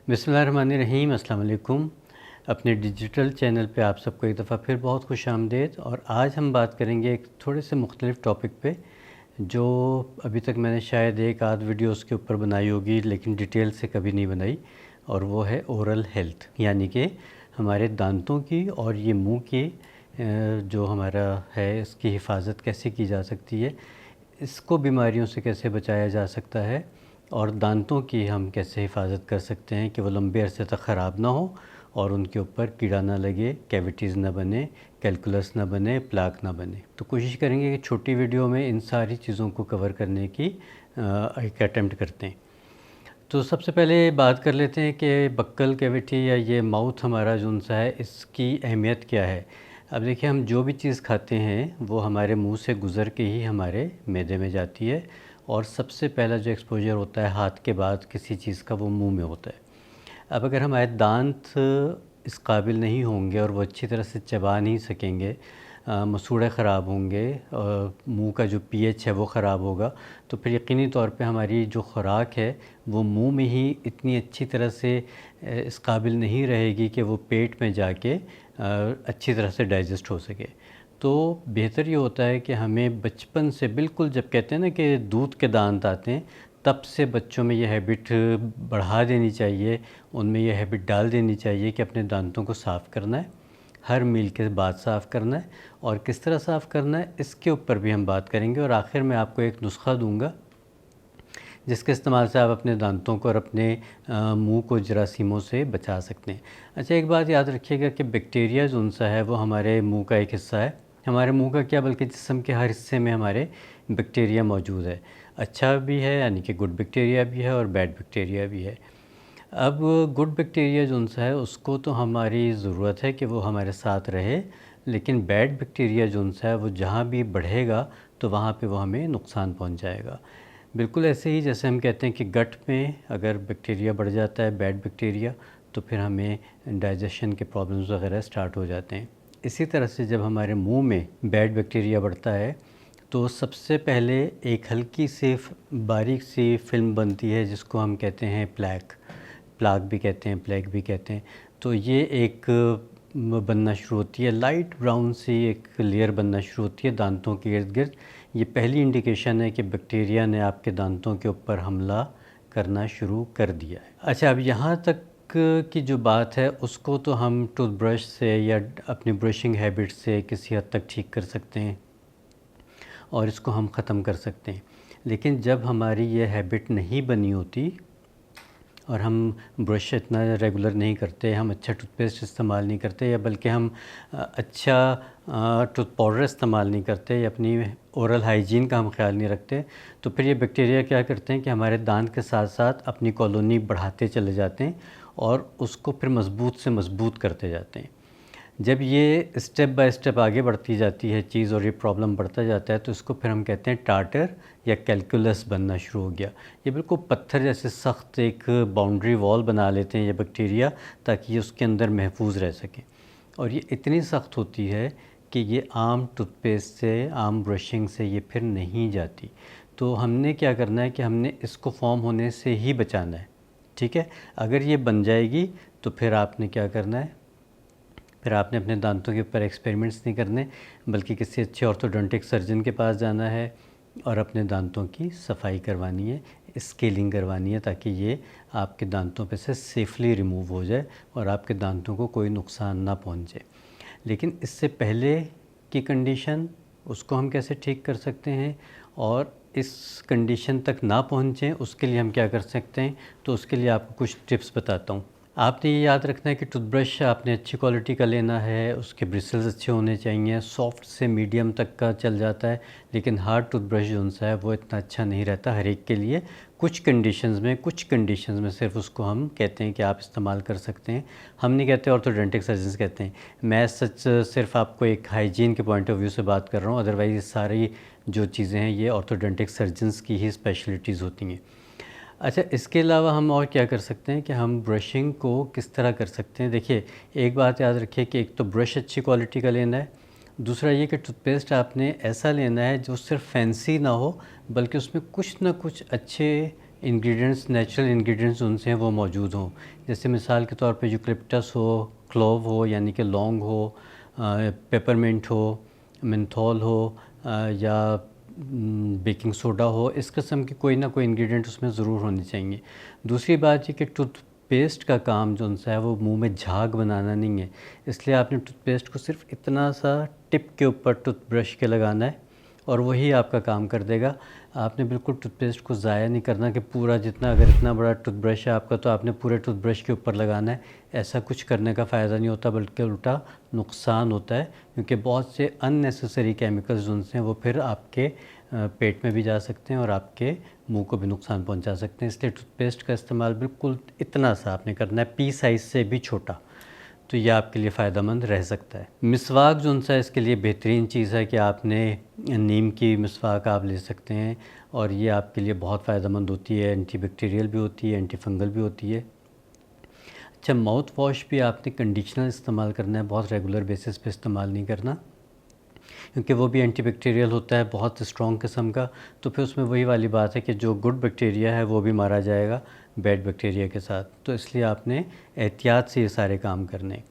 बिस्मिल्लाहिर्रहमानिर्रहीम, अस्सलाम वालेकुम। अपने डिजिटल चैनल पे आप सबको एक दफ़ा फिर बहुत खुश आमदीद। और आज हम बात करेंगे एक थोड़े से मुख्तलिफ़ टॉपिक पे जो अभी तक मैंने शायद एक आध वीडियो उसके ऊपर बनाई होगी, लेकिन डिटेल से कभी नहीं बनाई। और वो है ओरल हेल्थ, यानी कि हमारे दांतों की और ये मुंह की जो हमारा है इसकी हिफाजत कैसे की जा सकती है, इसको बीमारियों से कैसे बचाया जा सकता है, और दांतों की हम कैसे हिफाजत कर सकते हैं कि वो लंबे अरसे तक ख़राब ना हो और उनके ऊपर कीड़ा ना लगे, कैविटीज़ ना बने, कैलकुलस ना बने, प्लाक ना बने। तो कोशिश करेंगे कि छोटी वीडियो में इन सारी चीज़ों को कवर करने की एक अटेम्प्ट करते हैं। तो सबसे पहले बात कर लेते हैं कि बक्कल कैविटी या ये माउथ हमारा जो सा है, इसकी अहमियत क्या है। अब देखिए, हम जो भी चीज़ खाते हैं वो हमारे मुंह से गुज़र के ही हमारे मैदे में जाती है, और सबसे पहला जो एक्सपोजर होता है हाथ के बाद किसी चीज़ का, वो मुंह में होता है। अब अगर हमारे दांत इस काबिल नहीं होंगे और वो अच्छी तरह से चबा नहीं सकेंगे, मसूड़े ख़राब होंगे, मुंह का जो पीएच है वो ख़राब होगा, तो फिर यकीनी तौर पे हमारी जो ख़ुराक है वो मुंह में ही इतनी अच्छी तरह से इस काबिल नहीं रहेगी कि वो पेट में जाके अच्छी तरह से डाइजेस्ट हो सके। तो बेहतर ये होता है कि हमें बचपन से, बिल्कुल जब कहते हैं ना कि दूध के दांत आते हैं, तब से बच्चों में ये हैबिट बढ़ा देनी चाहिए, उनमें ये हैबिट डाल देनी चाहिए कि अपने दांतों को साफ़ करना है, हर मील के बाद साफ़ करना है। और किस तरह साफ़ करना है इसके ऊपर भी हम बात करेंगे, और आखिर में आपको एक नुस्खा दूंगा जिसके इस्तेमाल से आप अपने दांतों को और अपने मुंह को जरासीमों से बचा सकते हैं। अच्छा, एक बात याद रखिएगा कि बैक्टीरिया जो सा है वो हमारे मुंह का एक हिस्सा है। हमारे मुंह का क्या, बल्कि जिस्म के हर हिस्से में हमारे बैक्टीरिया मौजूद है। अच्छा भी है, यानी कि गुड बैक्टीरिया भी है, और बैड बैक्टीरिया भी है। अब गुड बैक्टीरिया जो सा है उसको तो हमारी ज़रूरत है कि वो हमारे साथ रहे, लेकिन बैड बैक्टीरिया जो सा है वो जहाँ भी बढ़ेगा तो वहाँ पे वो हमें नुकसान पहुँचाएगा। बिल्कुल ऐसे ही जैसे हम कहते हैं कि गट में अगर बैक्टीरिया बढ़ जाता है, बैड बैक्टीरिया, तो फिर हमें डाइजेशन के प्रॉब्लम्स वगैरह स्टार्ट हो जाते हैं। इसी तरह से जब हमारे मुंह में बैड बैक्टीरिया बढ़ता है तो सबसे पहले एक हल्की सी बारीक सी फिल्म बनती है जिसको हम कहते हैं प्लैक, प्लाक भी कहते हैं, प्लेग भी कहते हैं। तो ये एक बनना शुरू होती है, लाइट ब्राउन सी एक लेयर बनना शुरू होती है दांतों के इर्द गिर्द। ये पहली इंडिकेशन है कि बैक्टीरिया ने आपके दांतों के ऊपर हमला करना शुरू कर दिया है। अच्छा, अब यहाँ तक की जो बात है उसको तो हम टूथब्रश से या अपनी ब्रशिंग हैबिट से किसी हद तक ठीक कर सकते हैं और इसको हम ख़त्म कर सकते हैं। लेकिन जब हमारी ये हैबिट नहीं बनी होती और हम ब्रश इतना रेगुलर नहीं करते, हम अच्छा टूथपेस्ट इस्तेमाल नहीं करते, या बल्कि हम अच्छा टूथ पाउडर इस्तेमाल नहीं करते, या अपनी ओरल हाइजीन का हम ख्याल नहीं रखते, तो फिर ये बैक्टीरिया क्या करते हैं कि हमारे दांत के साथ साथ अपनी कॉलोनी बढ़ाते चले जाते हैं और उसको फिर मज़बूत से मज़बूत करते जाते हैं। जब ये स्टेप बाय स्टेप आगे बढ़ती जाती है चीज़ और ये प्रॉब्लम बढ़ता जाता है, तो इसको फिर हम कहते हैं टार्टर या कैलकुलस बनना शुरू हो गया। ये बिल्कुल पत्थर जैसे सख्त एक बाउंड्री वॉल बना लेते हैं ये बैक्टीरिया, ताकि ये उसके अंदर महफूज रह सकें। और ये इतनी सख्त होती है कि ये आम टूथपेस्ट से, आम ब्रशिंग से ये फिर नहीं जाती। तो हमने क्या करना है कि हमने इसको फॉर्म होने से ही बचाना है, ठीक है। अगर ये बन जाएगी तो फिर आपने क्या करना है, फिर आपने अपने दांतों के ऊपर एक्सपेरिमेंट्स नहीं करने, बल्कि किसी अच्छे ऑर्थोडोंटिक सर्जन के पास जाना है और अपने दांतों की सफाई करवानी है, स्केलिंग करवानी है, ताकि ये आपके दांतों पे से सेफली रिमूव हो जाए और आपके दांतों को कोई नुकसान ना पहुंचे। लेकिन इससे पहले की कंडीशन, उसको हम कैसे ठीक कर सकते हैं, और इस कंडीशन तक ना पहुंचें उसके लिए हम क्या कर सकते हैं, तो उसके लिए आपको कुछ टिप्स बताता हूँ। आपने ये याद रखना है कि टूथब्रश आपने अच्छी क्वालिटी का लेना है, उसके ब्रिसल्स अच्छे होने चाहिए, सॉफ्ट से मीडियम तक का चल जाता है, लेकिन हार्ड टूथब्रश जो सा है वो इतना अच्छा नहीं रहता हर एक के लिए। कुछ कंडीशंस में सिर्फ उसको हम कहते हैं कि आप इस्तेमाल कर सकते हैं, हम नहीं कहते, ऑर्थोडोंटिक सर्जन्स कहते हैं। मैं सच सिर्फ आपको एक हाइजीन के पॉइंट ऑफ व्यू से बात कर रहा हूँ, अदरवाइज़ ये सारी जो चीज़ें हैं ये ऑर्थोडोंटिक सर्जन्स की ही स्पेशलिटीज़ होती हैं। अच्छा, इसके अलावा हम और क्या कर सकते हैं कि हम ब्रशिंग को किस तरह कर सकते हैं। देखिए, एक बात याद रखिए कि एक तो ब्रश अच्छी क्वालिटी का लेना है, दूसरा ये कि टूथपेस्ट आपने ऐसा लेना है जो सिर्फ फैंसी ना हो, बल्कि उसमें कुछ ना कुछ अच्छे इंग्रेडिएंट्स, नेचुरल इंग्रेडिएंट्स उनसे हैं वो मौजूद हों। जैसे मिसाल के तौर पे यूकलिप्टस हो, क्लोव हो यानी कि लौंग हो, पेपरमिंट हो, मेंथोल हो, या बेकिंग सोडा हो, इस किस्म की कोई ना कोई इंग्रेडिएंट उसमें ज़रूर होनी चाहिए। दूसरी बात ये कि टूथपेस्ट का काम जो सा है वो मुंह में झाग बनाना नहीं है, इसलिए आपने टूथपेस्ट को सिर्फ इतना सा टिप के ऊपर टूथब्रश के लगाना है और वही आपका काम कर देगा। आपने बिल्कुल टूथपेस्ट को ज़ाया नहीं करना कि पूरा जितना, अगर इतना बड़ा टूथब्रश है आपका तो आपने पूरे टूथब्रश के ऊपर लगाना है। ऐसा कुछ करने का फ़ायदा नहीं होता, बल्कि उल्टा नुकसान होता है, क्योंकि बहुत से अननेसेसरी केमिकल्स उनसे वो फिर आपके पेट में भी जा सकते हैं और आपके मुंह को भी नुकसान पहुंचा सकते हैं। इसलिए टूथपेस्ट का इस्तेमाल बिल्कुल इतना सा आपने करना है, पी साइज़ से भी छोटा, तो ये आपके लिए फ़ायदेमंद रह सकता है। मिसवाक जो सा इसके लिए बेहतरीन चीज़ है कि आपने नीम की मिसवाक आप ले सकते हैं और ये आपके लिए बहुत फ़ायदेमंद होती है, एंटीबैक्टीरियल भी होती है, एंटी फंगल भी होती है। अच्छा, माउथ वॉश भी आपने कंडीशनर इस्तेमाल करना है, बहुत रेगुलर बेसिस पे इस्तेमाल नहीं करना, क्योंकि वो भी एंटीबैक्टीरियल होता है, बहुत स्ट्रॉन्ग किस्म का। तो फिर उसमें वही वाली बात है कि जो गुड बैक्टीरिया है वो भी मारा जाएगा बैड बैक्टीरिया के साथ, तो इसलिए आपने एहतियात से ये सारे काम करने।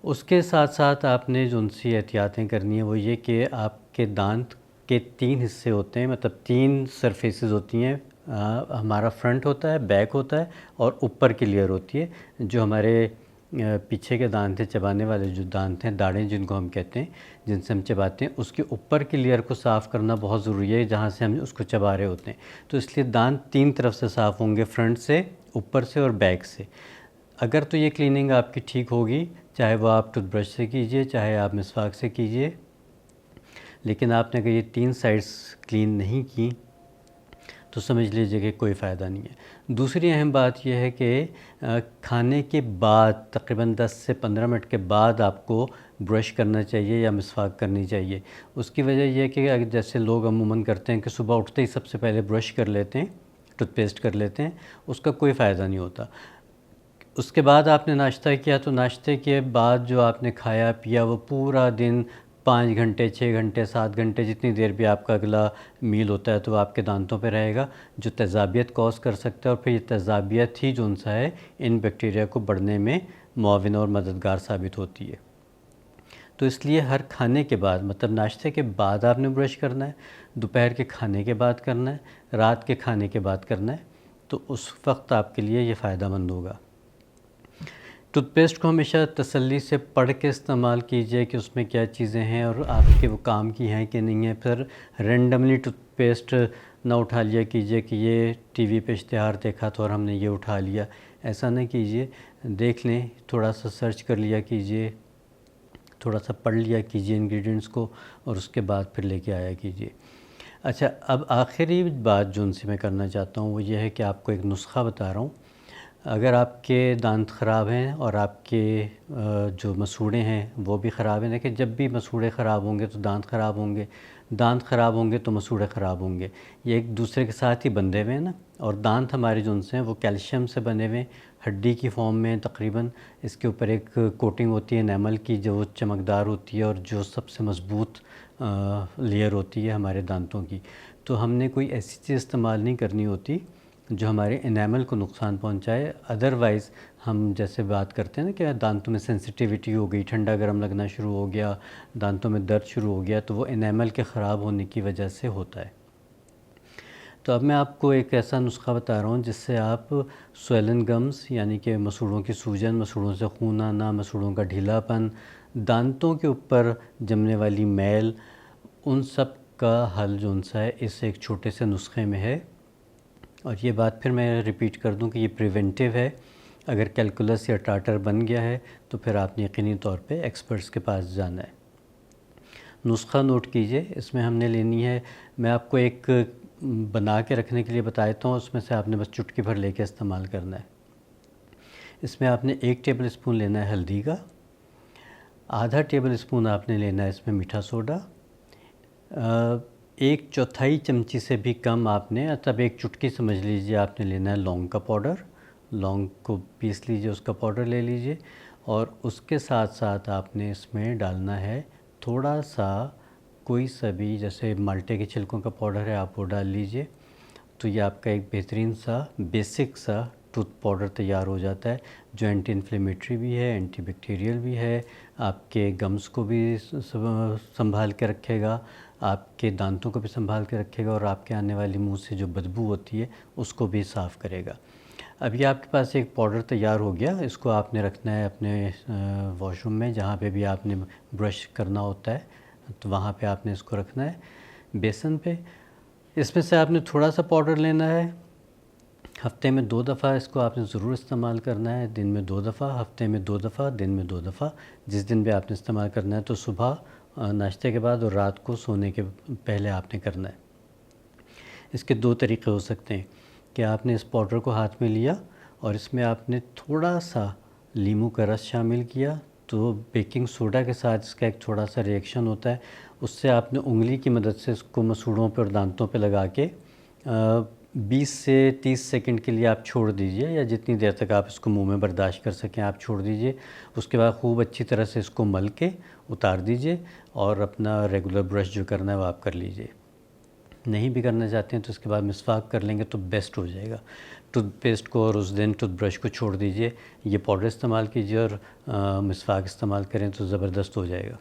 उसके साथ साथ आपने जो सी एहतियातें करनी है वो ये कि आपके दांत के 3 हिस्से होते हैं, मतलब 3 सरफेसेस होती हैं। हमारा फ्रंट होता है, बैक होता है और ऊपर की लेयर होती है। जो हमारे पीछे के दांत हैं, चबाने वाले जो दांत हैं, दाढ़ें जिनको हम कहते हैं, जिनसे हम चबाते हैं, उसके ऊपर की लेयर को साफ़ करना बहुत ज़रूरी है, जहाँ से हम उसको चबा रहे होते हैं। तो इसलिए दांत 3 तरफ से साफ़ होंगे, फ्रंट से, ऊपर से और बैक से। अगर तो ये क्लीनिंग आपकी ठीक होगी, चाहे वो आप टूथब्रश से कीजिए, चाहे आप मिसवाक से कीजिए, लेकिन आपने अगर ये 3 साइड्स क्लीन नहीं की तो समझ लीजिए कि कोई फ़ायदा नहीं है। दूसरी अहम बात यह है कि खाने के बाद तकरीबन 10 से 15 मिनट के बाद आपको ब्रश करना चाहिए या मिसवाक करनी चाहिए। उसकी वजह यह है कि जैसे लोग अमूमन करते हैं कि सुबह उठते ही सबसे पहले ब्रश कर लेते हैं, टूथपेस्ट कर लेते हैं, उसका कोई फ़ायदा नहीं होता। उसके बाद आपने नाश्ता किया तो नाश्ते के बाद जो आपने खाया पिया वो पूरा दिन 5 घंटे, 6 घंटे, 7 घंटे, जितनी देर भी आपका अगला मील होता है तो आपके दांतों पे रहेगा, जो तेज़ाबियत कॉज कर सकता है। और फिर ये तेज़ाबियत ही जो सा है इन बैक्टीरिया को बढ़ने में मुआविन और मददगार साबित होती है। तो इसलिए हर खाने के बाद, मतलब नाश्ते के बाद आपने ब्रश करना है, दोपहर के खाने के बाद करना है, रात के खाने के बाद करना है, तो उस वक्त आपके लिए ये फ़ायदेमंद होगा। टूथपेस्ट को हमेशा तसल्ली से पढ़ के इस्तेमाल कीजिए कि उसमें क्या चीज़ें हैं और आपके वो काम की हैं कि नहीं है। फिर रेंडमली टूथपेस्ट ना उठा लिया कीजिए कि ये टीवी पे इश्तिहार देखा तो और हमने ये उठा लिया, ऐसा ना कीजिए। देख लें, थोड़ा सा सर्च कर लिया कीजिए, थोड़ा सा पढ़ लिया कीजिए इंग्रेडिएंट्स को और उसके बाद फिर लेके आया कीजिए। अच्छा, अब आखिरी बात जो उनसे मैं करना चाहता हूँ वो ये है कि आपको एक नुस्खा बता रहा हूँ। अगर आपके दांत ख़राब हैं और आपके जो मसूड़े हैं वो भी ख़राब हैं, देखिए जब भी मसूड़े ख़राब होंगे तो दांत ख़राब होंगे, दांत ख़राब होंगे तो मसूड़े ख़राब होंगे, ये एक दूसरे के साथ ही बंधे हुए हैं ना। और दांत हमारे जो उनसे हैं वो कैल्शियम से बने हुए हैं, हड्डी की फॉर्म में तकरीबन। इसके ऊपर एक कोटिंग होती है एनामल की जो चमकदार होती है और जो सबसे मज़बूत लेयर होती है हमारे दांतों की। तो हमने कोई ऐसी चीज़ इस्तेमाल नहीं करनी होती जो हमारे एनामल को नुकसान पहुंचाए। अदरवाइज़ हम जैसे बात करते हैं ना कि दांतों में सेंसिटिविटी हो गई, ठंडा गर्म लगना शुरू हो गया, दांतों में दर्द शुरू हो गया, तो वो एनामल के ख़राब होने की वजह से होता है। तो अब मैं आपको एक ऐसा नुस्खा बता रहा हूँ जिससे आप स्वेलन गम्स यानी कि मसूड़ों की सूजन, मसूड़ों से खून आना, मसूड़ों का ढीलापन, दांतों के ऊपर जमने वाली मैल, उन सब का हल जो सा है इस एक छोटे से नुस्खे में है। और ये बात फिर मैं रिपीट कर दूं कि ये प्रिवेंटिव है। अगर कैलकुलस या टाटर बन गया है तो फिर आपने यकीनी तौर पे एक्सपर्ट्स के पास जाना है। नुस्खा नोट कीजिए, इसमें हमने लेनी है, मैं आपको एक बना के रखने के लिए बता देता हूँ, उसमें से आपने बस चुटकी भर लेके इस्तेमाल करना है। इसमें आपने 1 टेबल स्पून लेना है हल्दी का, आधा टेबल स्पून आपने लेना है इसमें मीठा सोडा, 1/4 चमची से भी कम आपने, तब 1 चुटकी समझ लीजिए, आपने लेना है लौंग का पाउडर। लौंग को पीस लीजिए, उसका पाउडर ले लीजिए। और उसके साथ साथ आपने इसमें डालना है थोड़ा सा कोई सा भी, जैसे माल्टे के छिलकों का पाउडर है आप वो डाल लीजिए, तो ये आपका एक बेहतरीन सा बेसिक सा टूथ पाउडर तैयार हो जाता है, जो एंटी इन्फ्लेमेटरी भी है, एंटीबैक्टीरियल भी है, आपके गम्स को भी संभाल के रखेगा, आपके दांतों को भी संभाल के रखेगा और आपके आने वाली मुंह से जो बदबू होती है उसको भी साफ़ करेगा। अब ये आपके पास एक पाउडर तैयार हो गया, इसको आपने रखना है अपने वॉशरूम में, जहाँ पे भी आपने ब्रश करना होता है तो वहाँ पे आपने इसको रखना है बेसन पे। इसमें से आपने थोड़ा सा पाउडर लेना है, हफ्ते में 2 दफ़ा इसको आपने ज़रूर इस्तेमाल करना है, दिन में 2 दफ़ा, हफ्ते में 2 दफ़ा, दिन में 2 दफ़ा। जिस दिन भी आपने इस्तेमाल करना है तो सुबह नाश्ते के बाद और रात को सोने के पहले आपने करना है। इसके 2 तरीक़े हो सकते हैं कि आपने इस पाउडर को हाथ में लिया और इसमें आपने थोड़ा सा नींबू का रस शामिल किया, तो बेकिंग सोडा के साथ इसका एक थोड़ा सा रिएक्शन होता है, उससे आपने उंगली की मदद से इसको मसूड़ों पे और दांतों पे लगा के 20 से 30 सेकंड के लिए आप छोड़ दीजिए, या जितनी देर तक आप इसको मुंह में बर्दाश्त कर सकें आप छोड़ दीजिए। उसके बाद खूब अच्छी तरह से इसको मल के उतार दीजिए और अपना रेगुलर ब्रश जो करना है वो आप कर लीजिए। नहीं भी करना चाहते हैं तो उसके बाद मिसवाक कर लेंगे तो बेस्ट हो जाएगा। टूथपेस्ट को और उस दिन टूथब्रश को छोड़ दीजिए, ये पाउडर इस्तेमाल कीजिए और मिसवाक इस्तेमाल करें तो ज़बरदस्त हो जाएगा।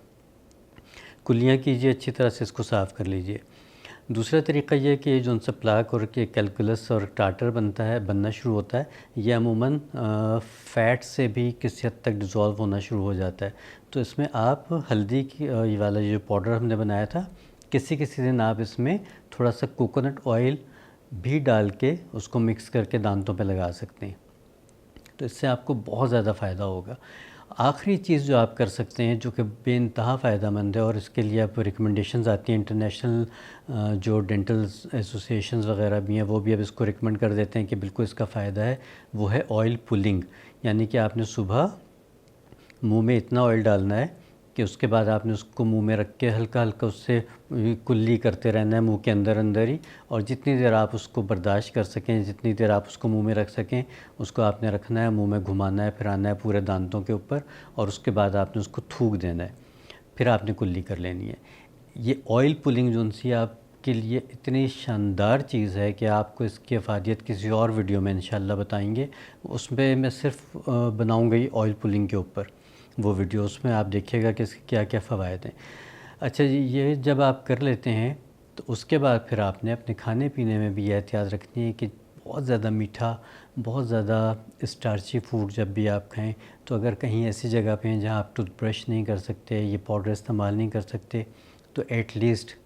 कुल्लियाँ कीजिए, अच्छी तरह से इसको साफ़ कर लीजिए। दूसरा तरीक़ा ये है कि जो उनसे प्लाक और के कैलकुलस और टाटर बनना शुरू होता है, ये अमूमन फ़ैट से भी किसी हद तक डिज़ोल्व होना शुरू हो जाता है। तो इसमें आप हल्दी की ये वाला जो पाउडर हमने बनाया था, किसी दिन आप इसमें थोड़ा सा कोकोनट ऑयल भी डाल के उसको मिक्स करके दांतों पे लगा सकते हैं, तो इससे आपको बहुत ज़्यादा फ़ायदा होगा। आखिरी चीज़ जो आप कर सकते हैं, जो कि बेइंतहा फ़ायदेमंद है और इसके लिए आप रिकमेंडेशंस आती हैं, इंटरनेशनल जो डेंटल एसोसिएशंस वगैरह भी हैं वो भी अब इसको रिकमेंड कर देते हैं कि बिल्कुल इसका फ़ायदा है, वो है ऑयल पुलिंग। यानी कि आपने सुबह मुंह में इतना ऑयल डालना है कि उसके बाद आपने उसको मुंह में रख के हल्का हल्का उससे कुल्ली करते रहना है मुंह के अंदर ही, और जितनी देर आप उसको बर्दाश्त कर सकें, जितनी देर आप उसको मुंह में रख सकें, उसको आपने रखना है, मुंह में घुमाना है, फिराना है पूरे दांतों के ऊपर, और उसके बाद आपने उसको थूक देना है, फिर आपने कुल्ली कर लेनी है। ये ऑयल पुलिंग जो सी आपके लिए इतनी शानदार चीज़ है कि आपको इसकी अफादियत किसी और वीडियो में इंशाल्लाह बताएंगे। उसमें मैं सिर्फ बनाऊँगा ही ऑयल पुलिंग के ऊपर वो वीडियो, उसमें आप देखिएगा कि इसके क्या क्या फ़वायद हैं। अच्छा जी, ये जब आप कर लेते हैं तो उसके बाद फिर आपने अपने खाने पीने में भी एहतियात रखनी है कि बहुत ज़्यादा मीठा, बहुत ज़्यादा स्टार्ची फूड जब भी आप खाएं, तो अगर कहीं ऐसी जगह पे हैं जहाँ आप टूथब्रश नहीं कर सकते, ये पाउडर इस्तेमाल नहीं कर सकते, तो एटलीस्ट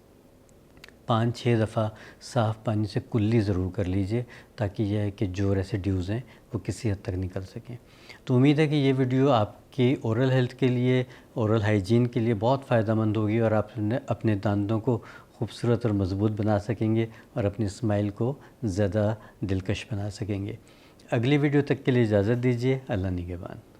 5-6 दफ़ा साफ़ पानी से कुल्ली ज़रूर कर लीजिए, ताकि यह है कि जो रेसिड्यूज़ हैं वो किसी हद तक निकल सकें। तो उम्मीद है कि ये वीडियो आपकी ओरल हेल्थ के लिए, ओरल हाइजीन के लिए बहुत फ़ायदेमंद होगी और आप अपने दांतों को खूबसूरत और मज़बूत बना सकेंगे और अपनी स्माइल को ज़्यादा दिलकश बना सकेंगे। अगली वीडियो तक के लिए इजाज़त दीजिए। अल्लाह निगहबान।